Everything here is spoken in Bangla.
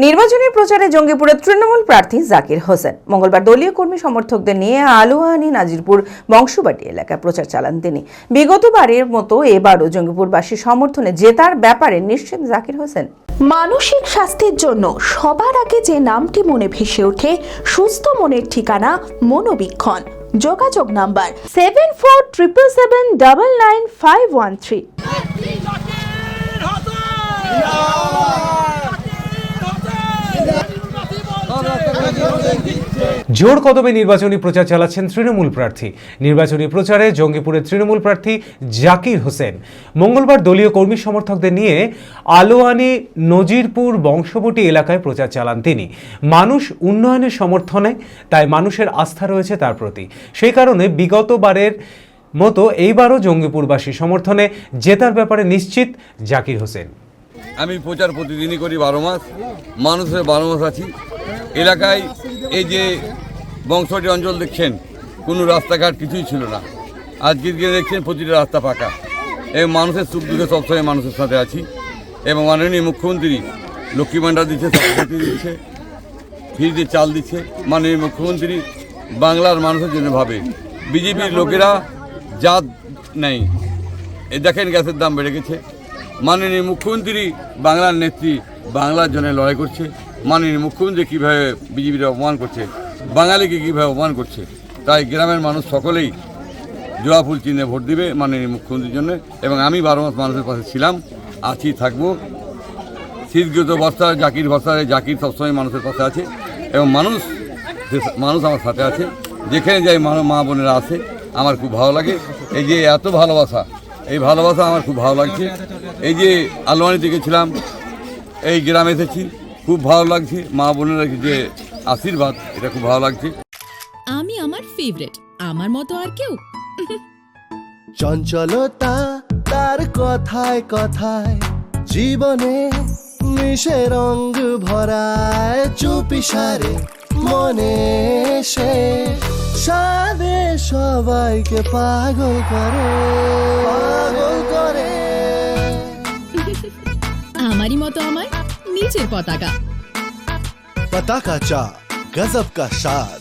নির্বাচনী প্রচারে জঙ্গিপুরের তৃণমূল প্রার্থী জাকির হোসেন মঙ্গলবার দলীয় কর্মী সমর্থকদের নিয়ে আলোয়ানি নাজিরপুর বংশবাটি এলাকায় প্রচার চালান তিনি। বিগতবারের মতো এবারও জঙ্গিপুরবাসীর সমর্থনে জেতার ব্যাপারে নিশ্চিত জাকির হোসেন। মানসিক স্বাস্থ্যের জন্য সবার আগে যে নামটি মনে ভেসে ওঠে, সুস্থ মনের ঠিকানা মনোবীক্ষণ। যোগাযোগ নাম্বার 7477799513। জোর কদমে নির্বাচনী প্রচার চালাচ্ছেন তৃণমূল প্রার্থী। নির্বাচনী প্রচারে জঙ্গিপুরের তৃণমূল প্রার্থী জাকির হোসেন মঙ্গলবার দলীয় কর্মী সমর্থকদের নিয়ে আলোয়ানি নজিরপুর বংশবটি এলাকায় প্রচার চালান তিনি। মানুষ উন্নয়নের সমর্থনে, তাই মানুষের আস্থা রয়েছে তার প্রতি। সেই কারণে বিগতবারের মতো এইবারও জঙ্গিপুরবাসী সমর্থনে জেতার ব্যাপারে নিশ্চিত জাকির হোসেন। আমি প্রচার প্রতিদিনই করি 12 মাস, মানুষের 12 মাস আছি এলাকায়। এই যে বংশটি অঞ্চল দেখছেন, কোনো রাস্তাঘাট কিছুই ছিল না, আজকের দিনে দেখছেন প্রতিটা রাস্তা পাকা। এবং মানুষের সুখ দুঃখে সবসময় মানুষের সাথে আছি। এবং মাননীয় মুখ্যমন্ত্রী লক্ষ্মী ভাণ্ডার দিচ্ছে, সরস্বতী দিচ্ছে, ফ্রিতে চাল দিচ্ছে। মাননীয় মুখ্যমন্ত্রী বাংলার মানুষের জন্য ভাবে। বিজেপির লোকেরা জাত নেই, এ দেখেন গ্যাসের দাম বেড়ে গেছে। মাননীয় মুখ্যমন্ত্রী বাংলার নেত্রী, বাংলার জন্য লড়াই করছে। মাননীয় মুখ্যমন্ত্রী কীভাবে বিজেপির অপমান করছে, বাঙালিকে কীভাবে অপমান করছে, তাই গ্রামের মানুষ সকলেই জোড়া ফুল চিহ্নে ভোট দিবে মাননীয় মুখ্যমন্ত্রীর জন্য। এবং আমি 12 মাস মানুষের পাশে ছিলাম, আছি, থাকবো। শীতগ্রস্ত বর্ষায় জাকির ভরসায়, জাকির সবসময় মানুষের পাশে আছে এবং মানুষ আমার সাথে আছে। যেখানে যাই মা বোনেরা আছে, আমার খুব ভালো লাগে। এই যে এত ভালোবাসা, এই ভালোবাসা আমার খুব ভালো লাগছে। এই যে আলোয়ানিতে গেছিলাম, এই গ্রামে এসেছি, খুব ভালো লাগছে। মা বোনেরা যে আশীর্বাদ, এটা খুব ভালো লাগছে। আমি আমার ফেভারিট, আমার মতো আর কেউ। চঞ্চলতা তার কথায় কথায় জীবনে মিশে রঙ ভরায়, চুপি সারে মনে সে সাদে সবাইকে পাগল করে, পাগল করে। আমারই মতো আমার নিচের পতাকা। पता का चा गजब का शाद,